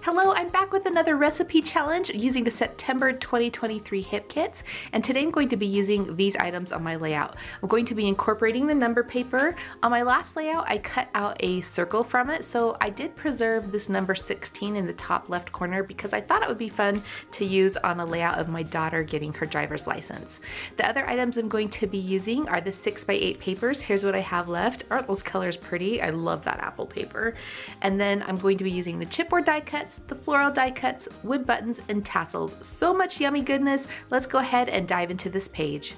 Hello, I'm back with another recipe challenge using the September 2023 hip kits, and today I'm going to be using these items on my layout. I'm going to be incorporating the number paper. On my last layout, I cut out a circle from it, so I did preserve this number 16 in the top left corner because I thought it would be fun to use on a layout of my daughter getting her driver's license. The other items I'm going to be using are the 6x8 papers. Here's what I have left. Aren't those colors pretty? I love that apple paper. And then I'm going to be using the chipboard die-cuts, the floral die-cuts, wood buttons, and tassels. So much yummy goodness. Let's go ahead and dive into this page.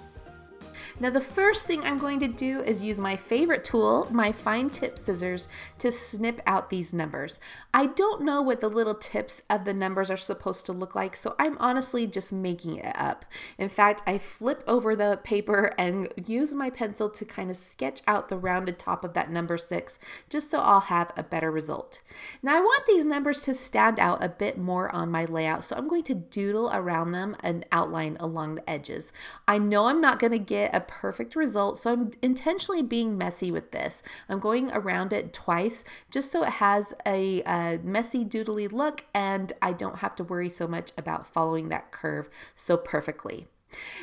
Now the first thing I'm going to do is use my favorite tool, my fine tip scissors, to snip out these numbers. I don't know what the little tips of the numbers are supposed to look like, so I'm honestly just making it up. In fact, I flip over the paper and use my pencil to kind of sketch out the rounded top of that number 6, just so I'll have a better result. Now I want these numbers to stand out a bit more on my layout, so I'm going to doodle around them and outline along the edges. I know I'm not going to get a perfect result, so I'm intentionally being messy with this. I'm going around it twice just so it has a messy doodly look and I don't have to worry so much about following that curve so perfectly.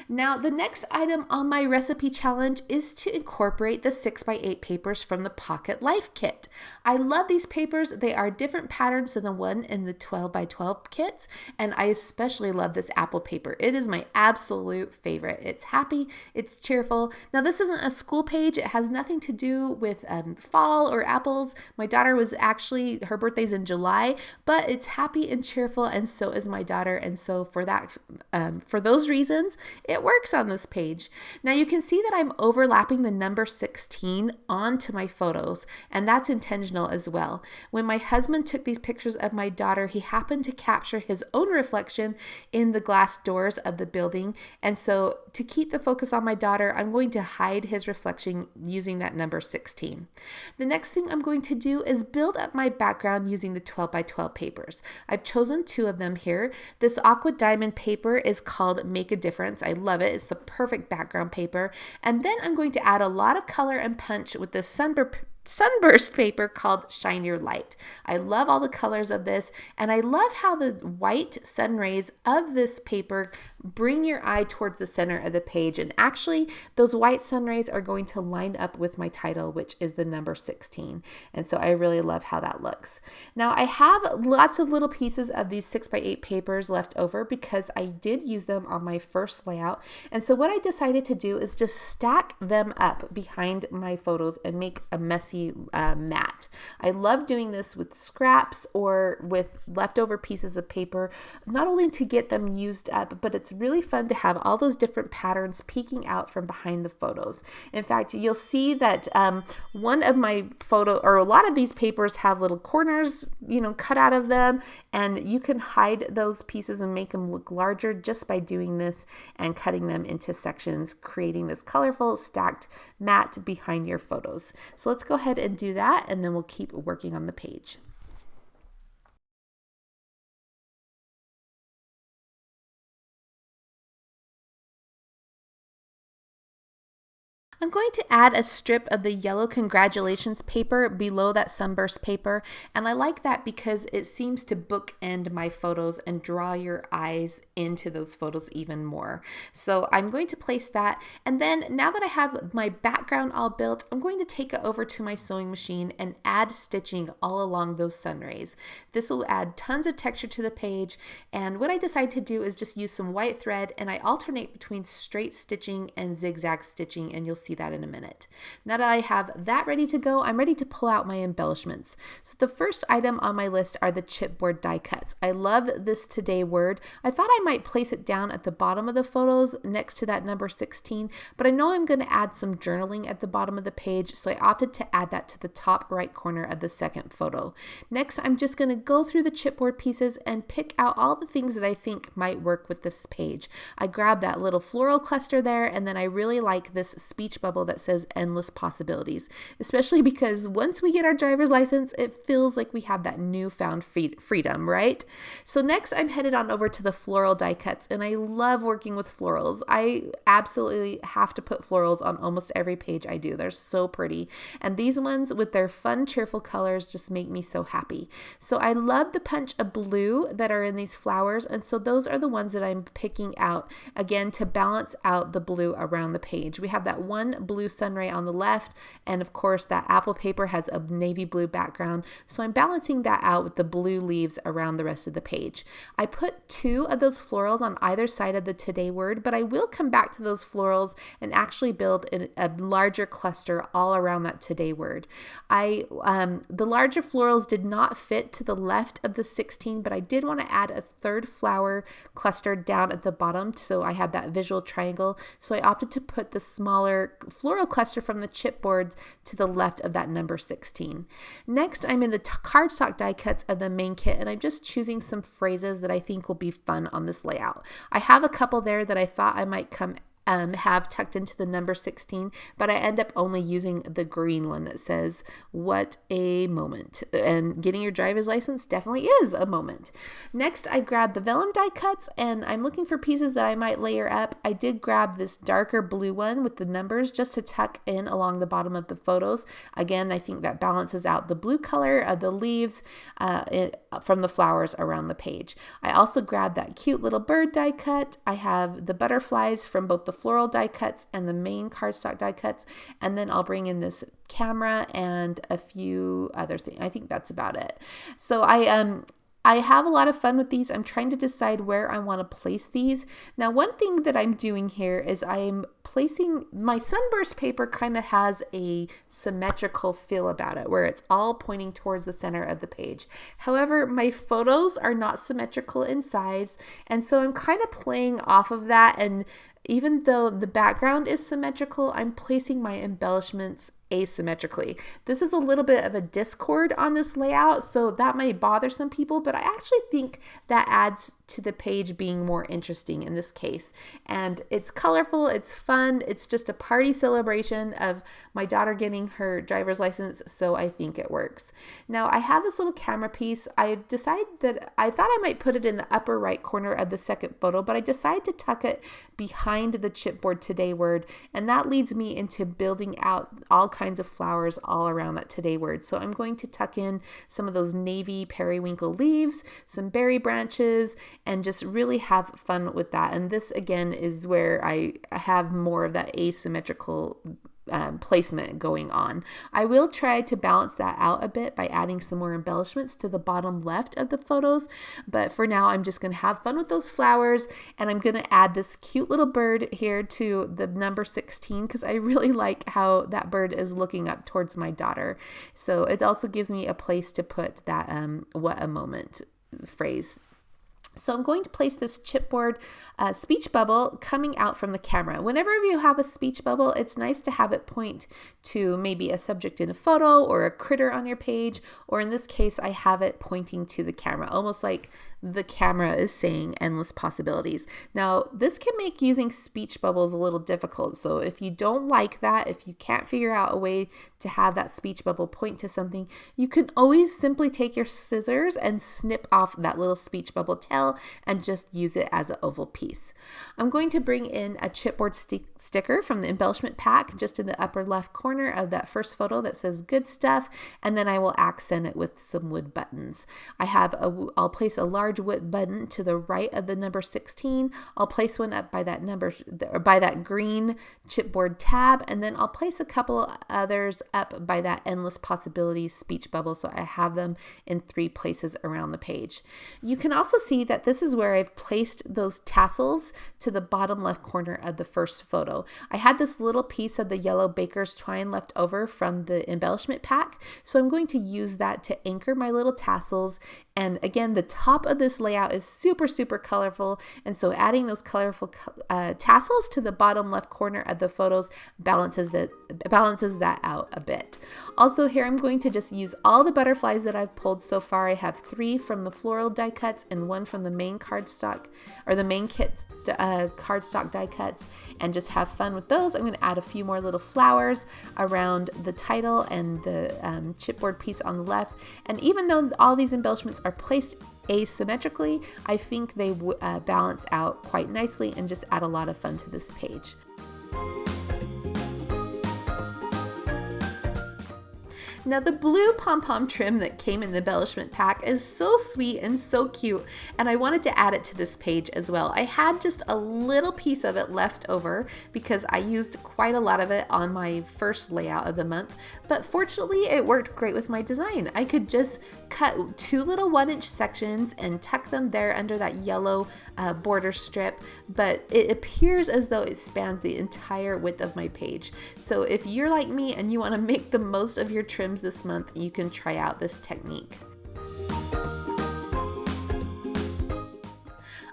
Now the next item on my recipe challenge is to incorporate the 6x8 papers from the Pocket Life kit. I love these papers. They are different patterns than the one in the 12x12 kits, and I especially love this apple paper. It is my absolute favorite. It's happy, it's cheerful. Now this isn't a school page. It has nothing to do with fall or apples. My daughter was actually, her birthday's in July, but it's happy and cheerful, and so is my daughter, and so for that, for those reasons, it works on this page. Now you can see that I'm overlapping the number 16 onto my photos, and that's intentional as well. When my husband took these pictures of my daughter, he happened to capture his own reflection in the glass doors of the building, and so to keep the focus on my daughter, I'm going to hide his reflection using that number 16. The next thing I'm going to do is build up my background using the 12x12 papers. I've chosen 2 of them here. This aqua diamond paper is called Make a Difference. I love it. It's the perfect background paper. And then I'm going to add a lot of color and punch with this sunburst paper called Shine Your Light. I love all the colors of this, and I love how the white sun rays of this paper bring your eye towards the center of the page, and actually those white sun rays are going to line up with my title, which is the number 16, and so I really love how that looks. Now I have lots of little pieces of these 6x8 papers left over because I did use them on my first layout, and so what I decided to do is just stack them up behind my photos and make a messy mat. I love doing this with scraps or with leftover pieces of paper, not only to get them used up, but it's really fun to have all those different patterns peeking out from behind the photos. In fact, you'll see that one of my photo, or a lot of these papers have little corners, cut out of them, and you can hide those pieces and make them look larger just by doing this and cutting them into sections, creating this colorful stacked mat behind your photos. So let's go ahead and do that, and then we'll keep working on the page. I'm going to add a strip of the yellow congratulations paper below that sunburst paper, and I like that because it seems to bookend my photos and draw your eyes into those photos even more. So I'm going to place that, and then now that I have my background all built, I'm going to take it over to my sewing machine and add stitching all along those sun rays. This will add tons of texture to the page, and what I decide to do is just use some white thread, and I alternate between straight stitching and zigzag stitching, and you'll see that in a minute. Now that I have that ready to go, I'm ready to pull out my embellishments. So the first item on my list are the chipboard die-cuts. I love this today word. I thought I might place it down at the bottom of the photos next to that number 16, but I know I'm going to add some journaling at the bottom of the page, so I opted to add that to the top right corner of the second photo. Next, I'm just going to go through the chipboard pieces and pick out all the things that I think might work with this page. I grabbed that little floral cluster there, and then I really like this speech speech bubble that says endless possibilities, especially because once we get our driver's license, it feels like we have that newfound freedom, right? So next I'm headed on over to the Floral Die-cuts, and I love working with florals. I absolutely have to put florals on almost every page I do. They're so pretty. And these ones with their fun, cheerful colors just make me so happy. So I love the punch of blue that are in these flowers, and so those are the ones that I'm picking out, again, to balance out the blue around the page. We have that one blue sunray on the left, and of course that apple paper has a navy blue background, so I'm balancing that out with the blue leaves around the rest of the page. I put 2 of those florals on either side of the today word, but I will come back to those florals and actually build a larger cluster all around that today word. The larger florals did not fit to the left of the 16, but I did want to add a third flower cluster down at the bottom, so I had that visual triangle. So I opted to put the smaller floral cluster from the chipboard to the left of that number 16. Next, I'm in the cardstock die cuts of the main kit, and I'm just choosing some phrases that I think will be fun on this layout. I have a couple there that I thought I might have tucked into the number 16, but I end up only using the green one that says, "What a moment." And getting your driver's license definitely is a moment. Next, I grabbed the vellum die cuts, and I'm looking for pieces that I might layer up. I did grab this darker blue one with the numbers just to tuck in along the bottom of the photos. Again, I think that balances out the blue color of the leaves from the flowers around the page. I also grabbed that cute little bird die cut. I have the butterflies from both the floral die cuts and the main cardstock die cuts, and then I'll bring in this camera and a few other things. I think that's about it. So I have a lot of fun with these. I'm trying to decide where I want to place these. Now, one thing that I'm doing here is I'm placing my sunburst paper, kind of has a symmetrical feel about it, where it's all pointing towards the center of the page. However, my photos are not symmetrical in size, and so I'm kind of playing off of that, and even though the background is symmetrical, I'm placing my embellishments asymmetrically. This is a little bit of a discord on this layout, so that may bother some people, but I actually think that adds to the page being more interesting in this case. And it's colorful, it's fun, it's just a party celebration of my daughter getting her driver's license, so I think it works. Now, I have this little camera piece. I decided that I thought I might put it in the upper right corner of the second photo, but I decided to tuck it behind the chipboard today word, and that leads me into building out all kinds of flowers all around that today word. So I'm going to tuck in some of those navy periwinkle leaves, some berry branches, and just really have fun with that. And this again is where I have more of that asymmetrical placement going on. I will try to balance that out a bit by adding some more embellishments to the bottom left of the photos, but for now I'm just going to have fun with those flowers, and I'm going to add this cute little bird here to the number 16 because I really like how that bird is looking up towards my daughter. So it also gives me a place to put that "what a moment" phrase. So I'm going to place this chipboard speech bubble coming out from the camera. Whenever you have a speech bubble, it's nice to have it point to maybe a subject in a photo or a critter on your page, or in this case, I have it pointing to the camera, almost like the camera is saying endless possibilities. Now, this can make using speech bubbles a little difficult. So if you don't like that, if you can't figure out a way to have that speech bubble point to something, you can always simply take your scissors and snip off that little speech bubble tail and just use it as an oval piece. I'm going to bring in a chipboard sticker from the embellishment pack just in the upper left corner of that first photo that says "good stuff," and then I will accent it with some wood buttons. I'll place a large wood button to the right of the number 16. I'll place one up by that green chipboard tab, and then I'll place a couple others up by that endless possibilities speech bubble, so I have them in 3 places around the page. You can also see that this is where I've placed those tassels to the bottom left corner of the first photo. I had this little piece of the yellow baker's twine left over from the embellishment pack, so I'm going to use that to anchor my little tassels. And again, the top of of this layout is super, super colorful, and so adding those colorful tassels to the bottom left corner of the photos balances that out a bit. Also here I'm going to just use all the butterflies that I've pulled so far. I have 3 from the Floral Die-cuts and 1 from the main cardstock, or the main kit cardstock die-cuts, and just have fun with those. I'm going to add a few more little flowers around the title and the chipboard piece on the left. And even though all these embellishments are placed asymmetrically, I think they balance out quite nicely and just add a lot of fun to this page. Now the blue pom-pom trim that came in the embellishment pack is so sweet and so cute, and I wanted to add it to this page as well. I had just a little piece of it left over because I used quite a lot of it on my first layout of the month, but fortunately it worked great with my design. I could just cut 2 little 1-inch sections and tuck them there under that yellow border strip, but it appears as though it spans the entire width of my page. So if you're like me and you want to make the most of your trims this month, you can try out this technique.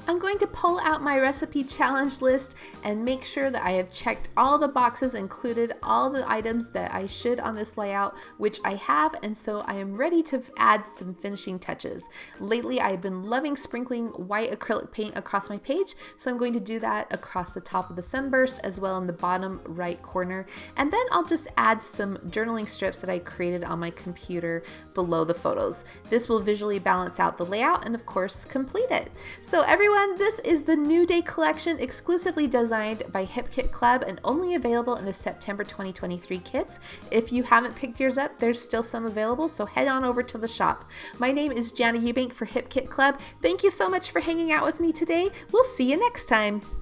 I'm going to pull out my recipe challenge list and make sure that I have checked all the boxes, included all the items that I should on this layout, which I have, and so I am ready to add some finishing touches. Lately I've been loving sprinkling white acrylic paint across my page, so I'm going to do that across the top of the sunburst as well in the bottom right corner, and then I'll just add some journaling strips that I created on my computer below the photos. This will visually balance out the layout and of course complete it. So everyone, this is the New Day collection exclusively designed by Hip Kit Club and only available in the September 2023 kits. If you haven't picked yours up, there's still some available, so head on over to the shop. My name is Jana Eubank for Hip Kit Club. Thank you so much for hanging out with me today. We'll see you next time.